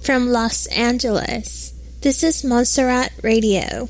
from Los Angeles. This is Montserrat Radio.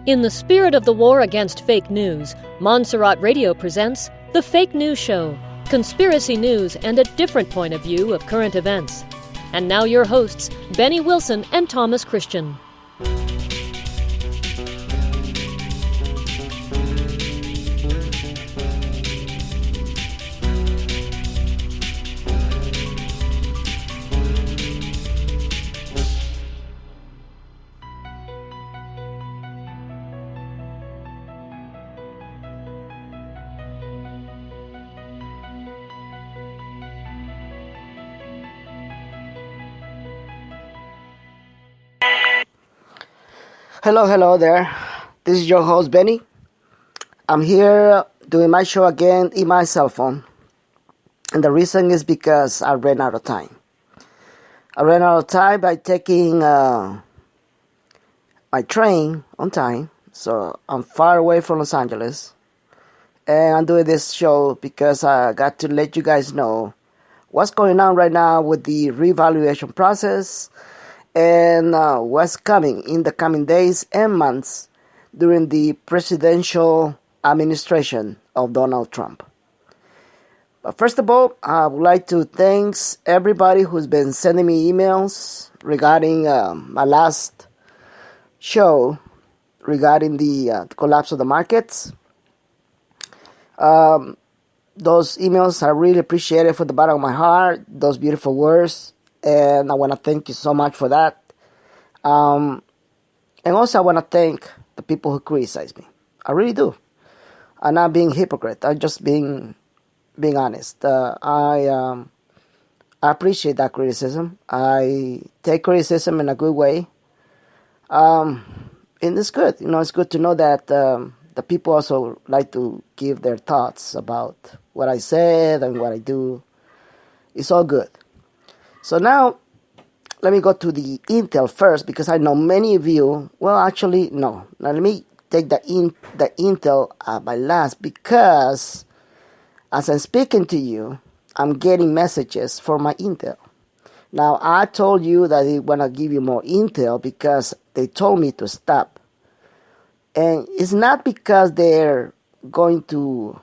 In the spirit of the war against fake news, Montserrat Radio presents The Fake News Show, conspiracy news and a different point of view of current events. And now your hosts, Benny Wilson and Thomas Christian. Hello there. This is your host, Benny. I'm here doing my show again in my cell phone. And the reason is because I ran out of time. I ran out of time by taking my train on time. So I'm far away from Los Angeles. And I'm doing this show because I got to let you guys know what's going on right now with the revaluation process and what's coming in the coming days and months during the presidential administration of Donald Trump. But first of all, I would like to thank everybody who's been sending me emails regarding my last show regarding the collapse of the markets. Those emails are really appreciated from the bottom of my heart, those beautiful words, and I want to thank you so much for that. And also I want to thank the people who criticize me. I really do. I'm not being hypocrite. I'm just being honest. I appreciate that criticism. I take criticism in a good way. And it's good. It's good to know that the people also like to give their thoughts about what I said and what I do. It's all good. So now, let me go to the Intel first, because I know many of you, well, actually, no. Now, let me take the Intel by last, because as I'm speaking to you, I'm getting messages for my Intel. Now, I told you that I want to give you more Intel because they told me to stop. And it's not because they're going to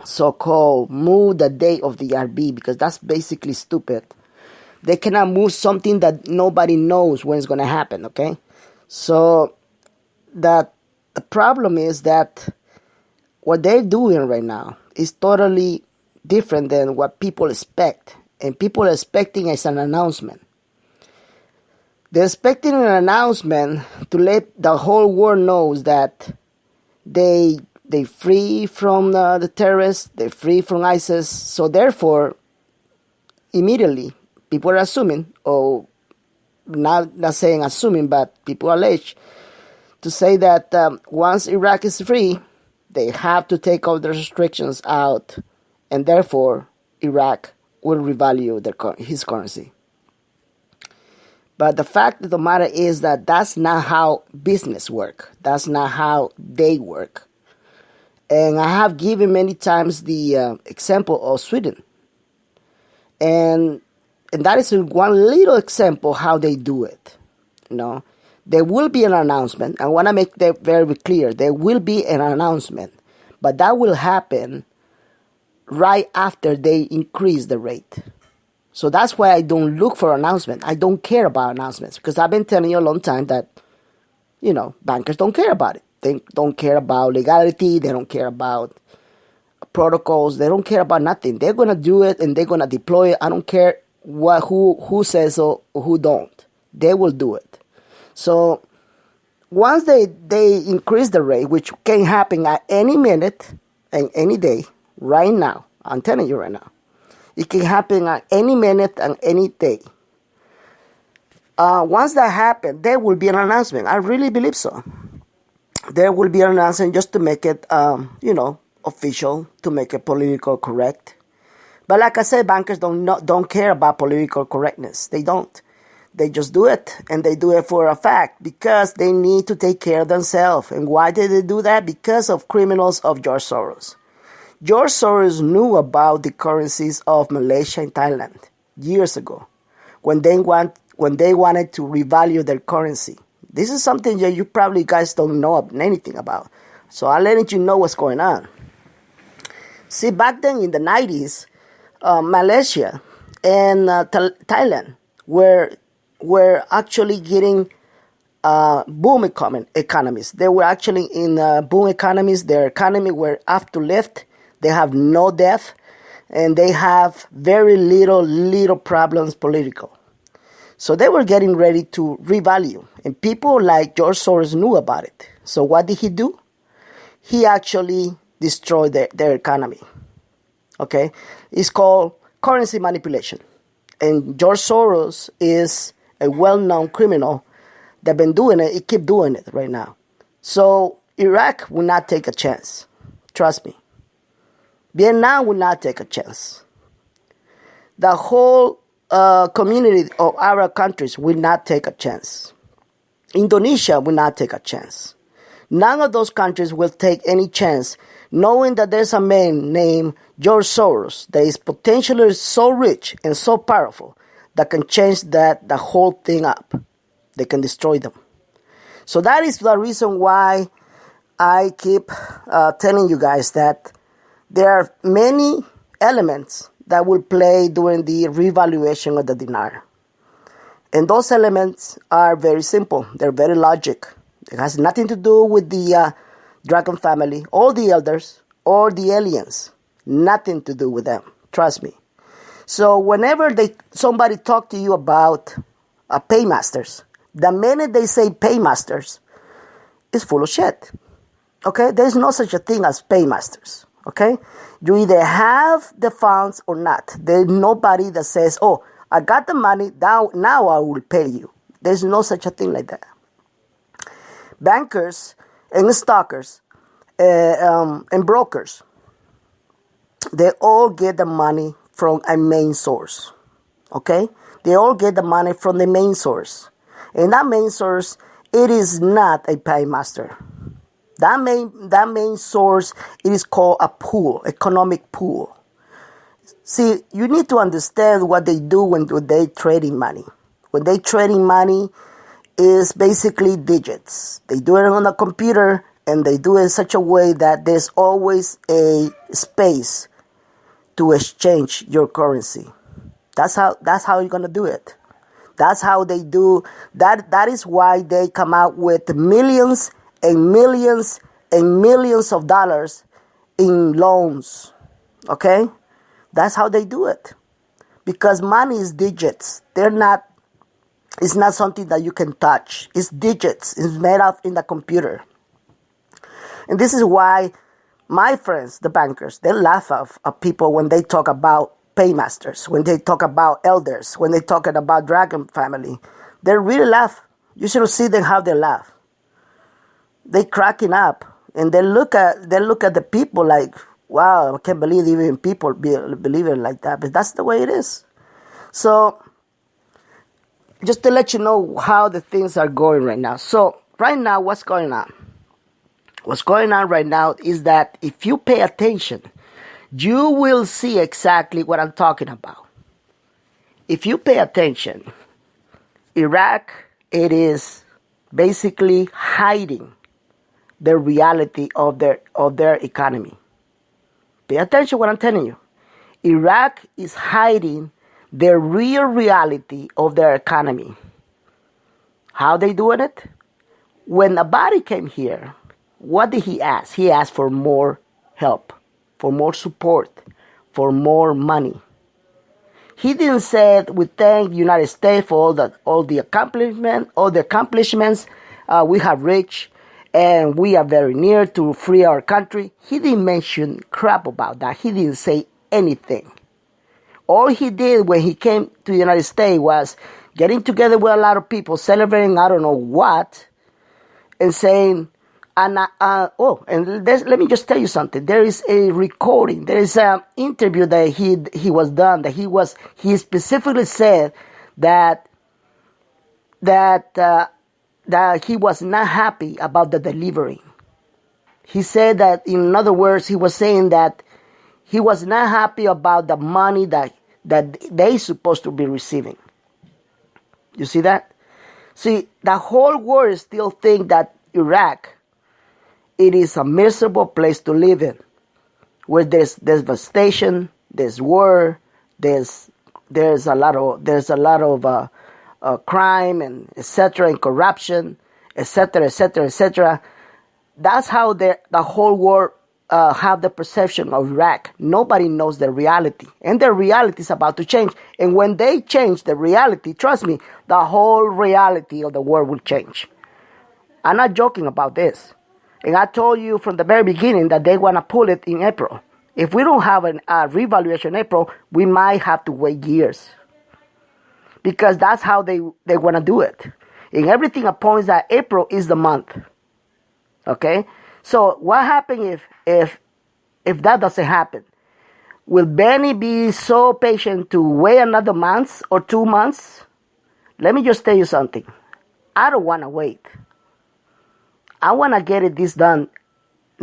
so-called move the date of the RB, because that's basically stupid. They cannot move something that nobody knows when it's going to happen, okay? So the problem is that what they're doing right now is totally different than what people expect. And people are expecting is an announcement. They're expecting an announcement to let the whole world knows that they free from the terrorists, they're free from ISIS. So therefore, immediately, people are assuming, or not saying assuming, but people allege to say that once Iraq is free, they have to take all the restrictions out, and therefore Iraq will revalue his currency. But the fact of the matter is that that's not how business work. That's not how they work. And I have given many times the example of Sweden. And that is one little example how they do it. There will be an announcement. I want to make that very clear. There will be an announcement. But that will happen right after they increase the rate. So that's why I don't look for announcements. I don't care about announcements, because I've been telling you a long time that, bankers don't care about it. They don't care about legality. They don't care about protocols. They don't care about nothing. They're going to do it and they're going to deploy it. I don't care who says so or who don't. They will do it. So once they increase the rate, which can happen at any minute and any day, right now, I'm telling you right now, it can happen at any minute and any day. Once that happens, there will be an announcement. I really believe so. There will be an announcement just to make it, official, to make it political correct. But like I said, bankers don't care about political correctness. They don't. They just do it, and they do it for a fact, because they need to take care of themselves. And why did they do that? Because of criminals of George Soros. George Soros knew about the currencies of Malaysia and Thailand years ago, when they wanted to revalue their currency. This is something that you probably guys don't know anything about. So I'm letting you know what's going on. See, back then in the 90s, Malaysia and Thailand were actually getting boom economies. They were actually in boom economies. Their economy were up to lift. They have no debt, and they have very little problems political. So they were getting ready to revalue, and people like George Soros knew about it. So what did he do? He actually destroyed their economy. Okay, it's called currency manipulation, and George Soros is a well-known criminal that been doing it. He keep doing it right now. So Iraq will not take a chance. Trust me. Vietnam will not take a chance. The whole community of Arab countries will not take a chance. Indonesia will not take a chance. None of those countries will take any chance, knowing that there's a man named George Soros that is potentially so rich and so powerful that can change the whole thing up. They can destroy them. So that is the reason why I keep telling you guys that there are many elements that will play during the revaluation of the dinar. And those elements are very simple. They're very logic. It has nothing to do with the dragon family or the elders or the aliens. Nothing to do with them. Trust me. So whenever somebody talk to you about paymasters, the minute they say paymasters, it's full of shit. Okay? There's no such a thing as paymasters. Okay? You either have the funds or not. There's nobody that says, oh, I got the money, now I will pay you. There's no such a thing like that. Bankers and stockers and brokers, they all get the money from a main source. Okay? They all get the money from the main source. And that main source, it is not a paymaster. That main source, it is called a pool, economic pool. See, you need to understand what they do when they trading money. When they trading money is basically digits. They do it on a computer and they do it in such a way that there's always a space to exchange your currency. That's how you're gonna do it. That's how they do that. That is why they come out with millions and millions and millions of dollars in loans. Okay? That's how they do it. Because money is digits. It's not something that you can touch. It's digits. It's made up in the computer. And this is why my friends, the bankers, they laugh at people when they talk about paymasters, when they talk about elders, when they talk about dragon family. They really laugh. You should see them how they laugh. They cracking up. And they look at the people like, wow, I can't believe even people believe it like that. But that's the way it is. So, just to let you know how the things are going right now. So, right now, what's going on? What's going on right now is that if you pay attention, you will see exactly what I'm talking about. If you pay attention, Iraq, it is basically hiding the reality of their economy. Pay attention to what I'm telling you. Iraq is hiding the real reality of their economy. How they doing it? When Abadi came here, what did he ask? He asked for more help, for more support, for more money. He didn't say, we thank the United States for all the accomplishments we have reached, and we are very near to free our country. He didn't mention crap about that. He didn't say anything. All he did when he came to the United States was getting together with a lot of people, celebrating I don't know what, and saying, and let me just tell you something. There is a recording. There is an interview that he was done. That he specifically said that he was not happy about the delivery. He said that, in other words, he was saying that he was not happy about the money that they supposed to be receiving. You see that? See, the whole world still think that Iraq, it is a miserable place to live in, where there's devastation, there's war, there's a lot of crime and etc. and corruption, etc., etc., etc. That's how the whole world have the perception of Iraq. Nobody knows the reality, and the reality is about to change. And when they change the reality, trust me, the whole reality of the world will change. I'm not joking about this. And I told you from the very beginning that they want to pull it in April. If we don't have a revaluation in April, we might have to wait years. Because that's how they want to do it. And everything points that April is the month. Okay? So what happens if that doesn't happen? Will Benny be so patient to wait another month or 2 months? Let me just tell you something. I don't want to wait. I want to get this done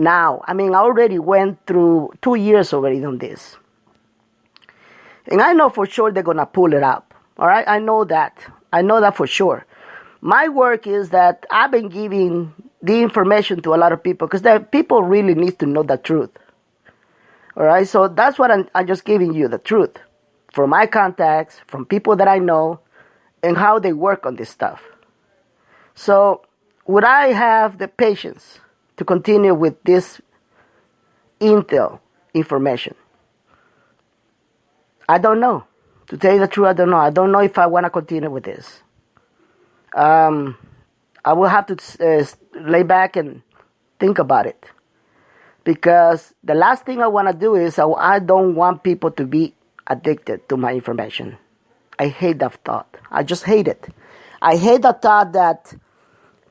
now. I mean, I already went through 2 years already on this. And I know for sure they're going to pull it up. All right? I know that. I know that for sure. My work is that I've been giving the information to a lot of people because people really need to know the truth. All right? So that's what I'm just giving you, the truth. From my contacts, from people that I know, and how they work on this stuff. So would I have the patience to continue with this intel information? I don't know. To tell you the truth, I don't know. I don't know if I want to continue with this. I will have to lay back and think about it. Because the last thing I want to do is I don't want people to be addicted to my information. I hate that thought. I just hate it. I hate the thought that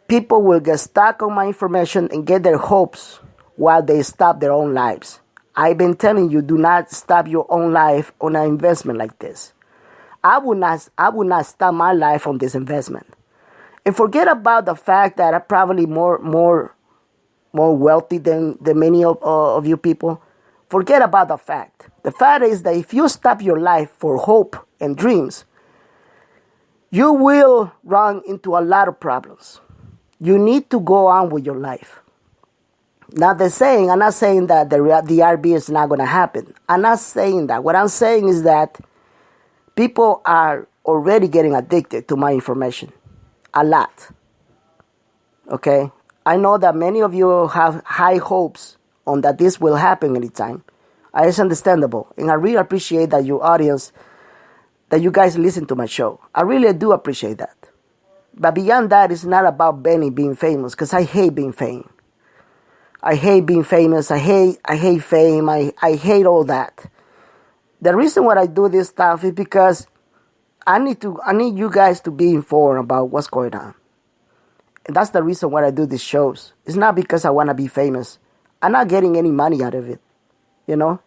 people will get stuck on my information and get their hopes while they stop their own lives. I've been telling you, do not stop your own life on an investment like this. I would not stop my life on this investment. And forget about the fact that I'm probably more wealthy than many of you people. Forget about the fact. The fact is that if you stop your life for hope and dreams, you will run into a lot of problems. You need to go on with your life. I'm not saying that the RB is not going to happen. I'm not saying that. What I'm saying is that people are already getting addicted to my information. A lot. Okay? I know that many of you have high hopes on that this will happen anytime. It's understandable. And I really appreciate that your audience, that you guys listen to my show. I really do appreciate that. But beyond that, it's not about Benny being famous, because I hate being famous. I hate being famous. I hate fame. I hate all that. The reason why I do this stuff is because I need you guys to be informed about what's going on. And that's the reason why I do these shows. It's not because I want to be famous. I'm not getting any money out of it. You know?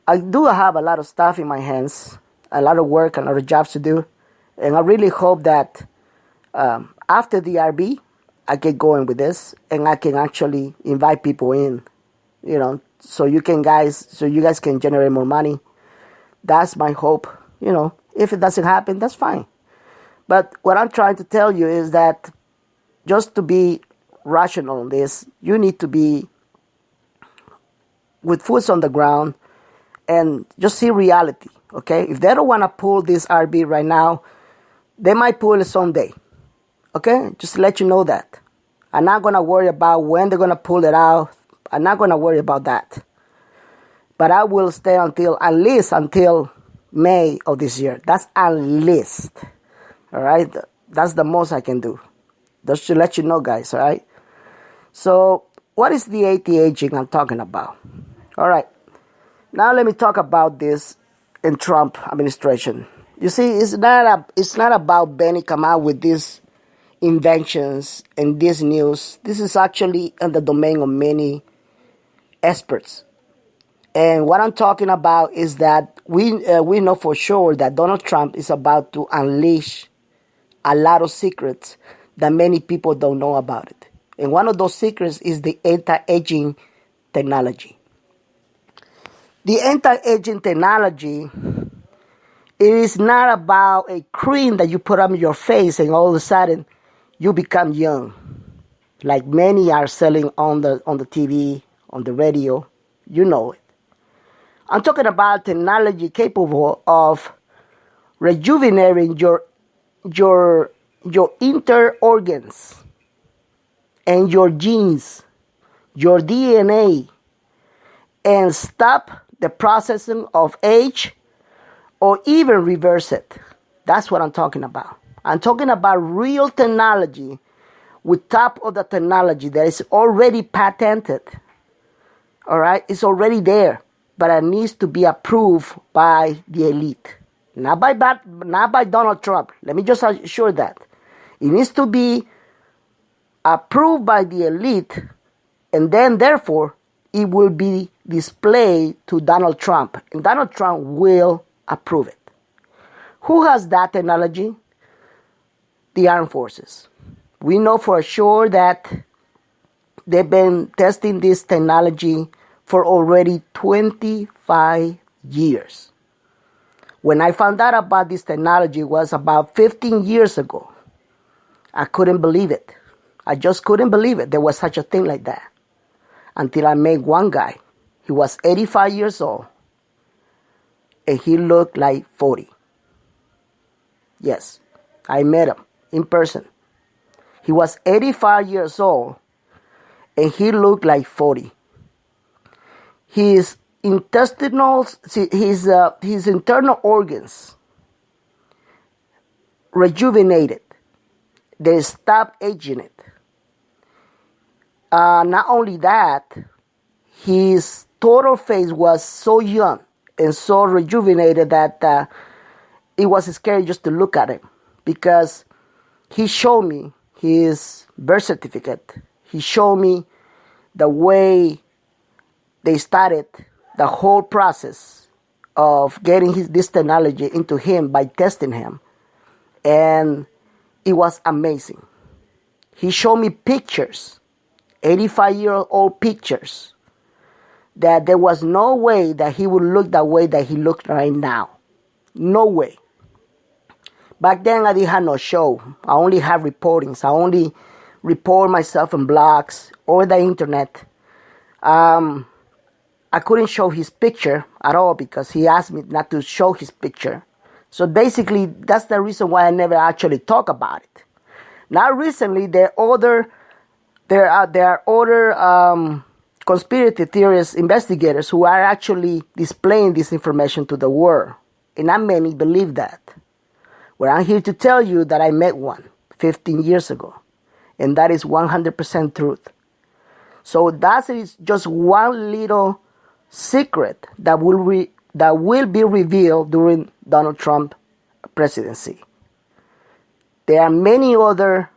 I do have a lot of stuff in my hands, a lot of work, a lot of jobs to do. And I really hope that after the RB, I get going with this and I can actually invite people in, you know, so you guys can generate more money. That's my hope. You know, if it doesn't happen, that's fine. But what I'm trying to tell you is that just to be rational on this, you need to be with foot on the ground and just see reality, okay? If they don't want to pull this RB right now, they might pull it someday, okay? Just to let you know that. I'm not going to worry about when they're going to pull it out. I'm not going to worry about that. But I will stay at least until May of this year. That's at least, all right? That's the most I can do. Just to let you know, guys, all right? So what is the anti-aging I'm talking about? All right. Now let me talk about this in Trump administration. You see, it's not about Benny come out with these inventions and this news. This is actually in the domain of many experts. And what I'm talking about is that we know for sure that Donald Trump is about to unleash a lot of secrets that many people don't know about it. And one of those secrets is the anti-aging technology. The anti-aging technology, it is not about a cream that you put on your face and all of a sudden you become young, like many are selling on the TV, on the radio. You know it. I'm talking about technology capable of rejuvenating your inner organs and your genes, your DNA, and stop the processing of age or even reverse it. That's what I'm talking about. I'm talking about real technology with top of the technology that is already patented. All right? It's already there, but it needs to be approved by the elite. Not by Donald Trump. Let me just assure that. It needs to be approved by the elite, and then therefore it will be displayed to Donald Trump, and Donald Trump will approve it. Who has that technology? The armed forces. We know for sure that They've been testing this technology for already 25 years. When I found out about this technology was about 15 years ago. I couldn't believe it. I just couldn't believe it. There was such a thing like that. Until I met one guy. He was 85 years old. And he looked like 40. Yes, I met him in person. He was 85 years old. And he looked like 40. His his internal organs rejuvenated. They stopped aging it. Not only that, his total face was so young and so rejuvenated that it was scary just to look at him, because he showed me his birth certificate. He showed me the way they started the whole process of getting this technology into him by testing him. And it was amazing. He showed me pictures, 85-year-old pictures, that there was no way that he would look the way that he looked right now. No way. Back then, I didn't have no show. I only had reportings. I only report myself in blogs or the internet. I couldn't show his picture at all because he asked me not to show his picture. So basically, that's the reason why I never actually talk about it. Now recently, there are other conspiracy theorist investigators who are actually displaying this information to the world. And not many believe that. Well, I'm here to tell you that I met one 15 years ago. And that is 100% truth. So that is just one little secret that will be revealed during Donald Trump's presidency. There are many other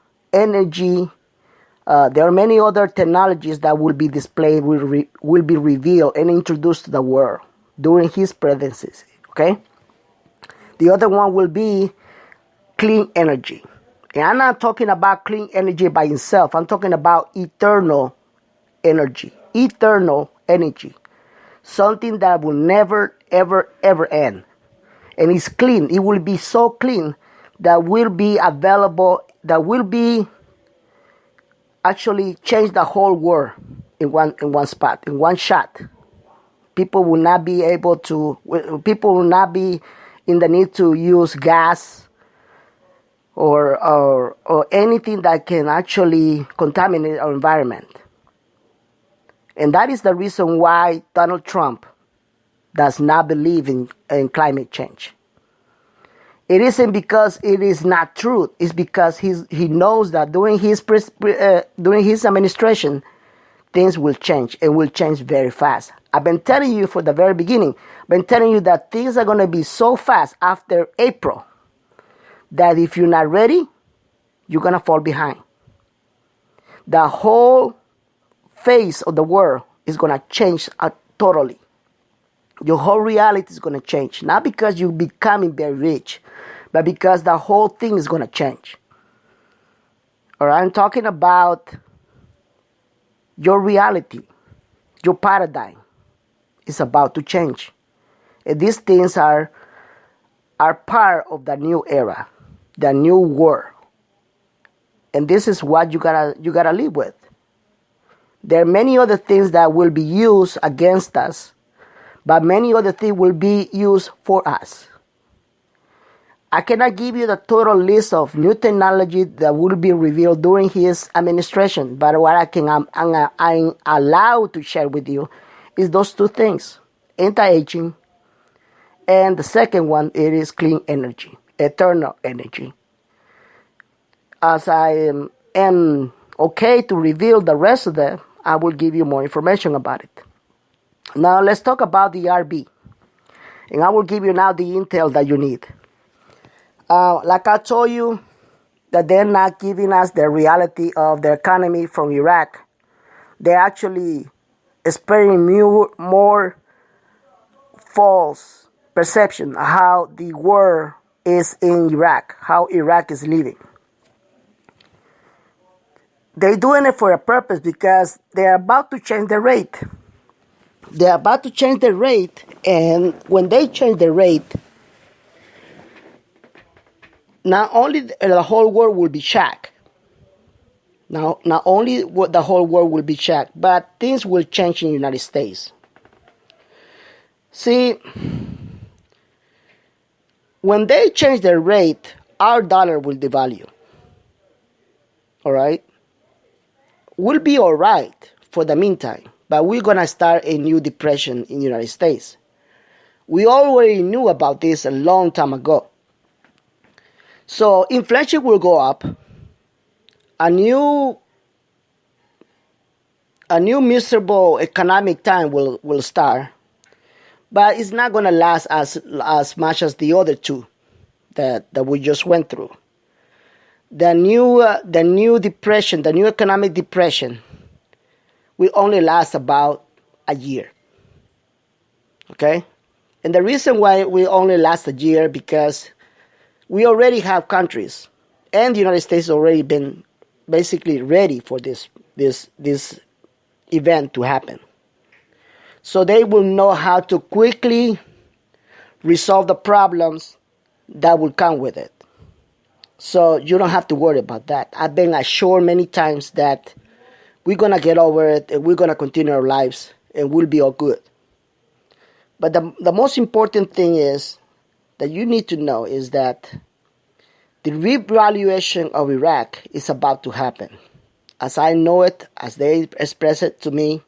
technologies that will be displayed, will be revealed and introduced to the world during his presidency. Okay? The other one will be clean energy. And I'm not talking about clean energy by itself. I'm talking about eternal energy. Eternal energy. Something that will never, ever, ever end. And it's clean. It will be so clean that will be available, that will be actually change the whole world in one spot, in one shot. People will not be in the need to use gas or anything that can actually contaminate our environment. And that is the reason why Donald Trump does not believe in climate change. It isn't because it is not true. It's because he knows that during his administration, things will change and will change very fast. I've been telling you from the very beginning, I've been telling you that things are going to be so fast after April that if you're not ready, you're going to fall behind. The whole face of the world is going to change totally. Your whole reality is going to change. Not because you're becoming very rich, but because the whole thing is going to change. All right, I'm talking about your reality, your paradigm is about to change. And these things are part of the new era, the new world. And this is what you gotta live with. There are many other things that will be used against us, but many other things will be used for us. I cannot give you the total list of new technology that will be revealed during his administration, but what I'm allowed to share with you is those two things: anti-aging, and the second one, it is clean energy, eternal energy. As I am okay to reveal the rest of them, I will give you more information about it. Now let's talk about the RB. And I will give you now the intel that you need. Like I told you, that they're not giving us the reality of the economy from Iraq. They're actually spreading more false perception of how the war is in Iraq, how Iraq is living. They're doing it for a purpose because they're about to change the rate. They're about to change the rate, and when they change the rate, not only the whole world will be shocked. Now, not only the whole world will be shocked, but things will change in the United States. See, when they change the rate, our dollar will devalue. All right? We'll be all right for the meantime, but we're going to start a new depression in the United States. We already knew about this a long time ago. So inflation will go up. A new miserable economic time will start, but it's not going to last as much as the other two that we just went through. The new depression, the new economic depression, will only last about a year. Okay, and the reason why we only last a year because we already have countries, and the United States has already been basically ready for this event to happen. So they will know how to quickly resolve the problems that will come with it. So you don't have to worry about that. I've been assured many times that we're going to get over it and we're going to continue our lives and we'll be all good. But the most important thing is that you need to know is that the revaluation of Iraq is about to happen. As I know it, as they express it to me,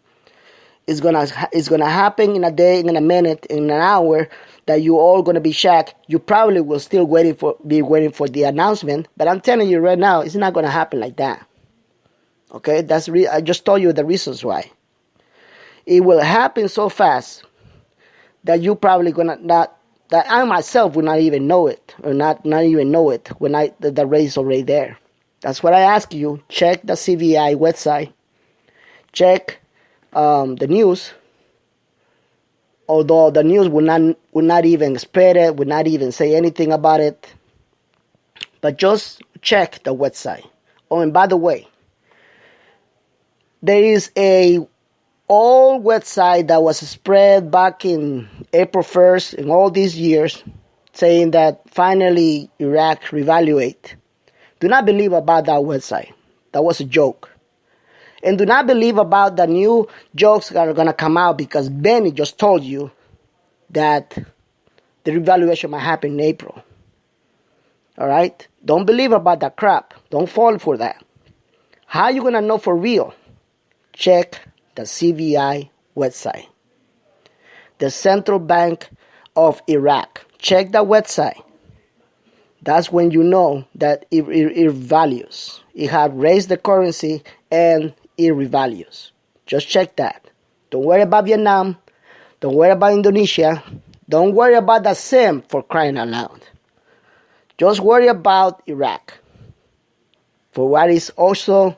it's gonna happen in a day, in a minute, in an hour, that you all gonna be shocked. You probably will still be waiting for the announcement, but I'm telling you right now, it's not gonna happen like that. Okay, I just told you the reasons why. It will happen so fast that you probably that I myself will not even know it, or not even know it when the rate is already there. That's what I ask you. Check the CVI website. Check the news. Although the news will not even spread it, will not even say anything about it. But just check the website. Oh, and by the way, there is a old website that was spread back in April 1st in all these years saying that finally Iraq reevaluate. Do not believe about that website. That was a joke. And do not believe about the new jokes that are going to come out because Benny just told you that the revaluation might happen in April. All right? Don't believe about that crap. Don't fall for that. How are you going to know for real? Check the CVI website. The Central Bank of Iraq. Check the website. That's when you know that it values. It has raised the currency and it revalues. Just check that. Don't worry about Vietnam. Don't worry about Indonesia. Don't worry about the SIM, for crying out loud. Just worry about Iraq. For what is also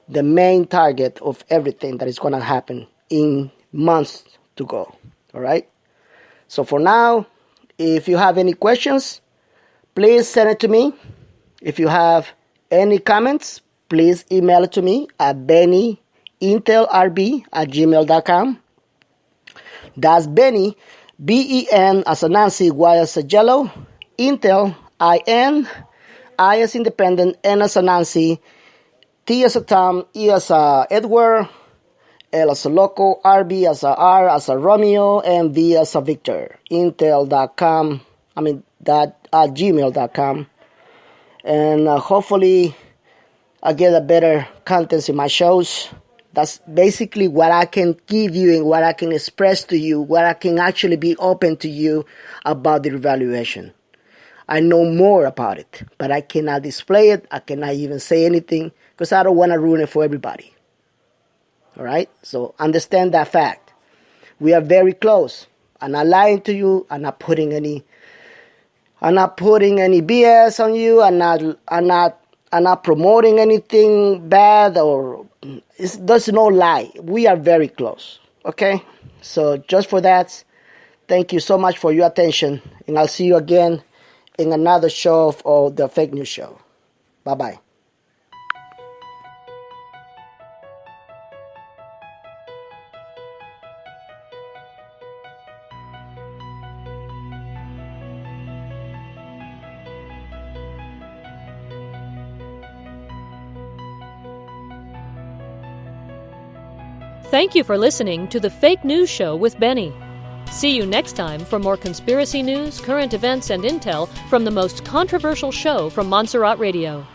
the main target of everything that is going to happen in months to go. All right? So for now, if you have any questions, please send it to me. If you have any comments, please email it to me at bennyintelrb@gmail.com. That's Benny, B-E-N as a Nancy, Y as a yellow, Intel, I-N, I as independent, N as a Nancy, T as a Tom, E as a Edward, L as a Loco, RB as a R as a Romeo, and V as a Victor. Intel.com, gmail.com. And hopefully I get a better contents in my shows. That's basically what I can give you and what I can express to you, what I can actually be open to you about the revaluation. I know more about it, but I cannot display it. I cannot even say anything because I don't want to ruin it for everybody. All right? So understand that fact. We are very close. I'm not lying to you. I'm not putting any BS on you. I'm not promoting anything bad, or there's no lie. We are very close. Okay? So just for that, thank you so much for your attention, and I'll see you again in another show of the Fake News Show. Bye-bye. Thank you for listening to the Fake News Show with Benny. See you next time for more conspiracy news, current events, and intel from the most controversial show from Montserrat Radio.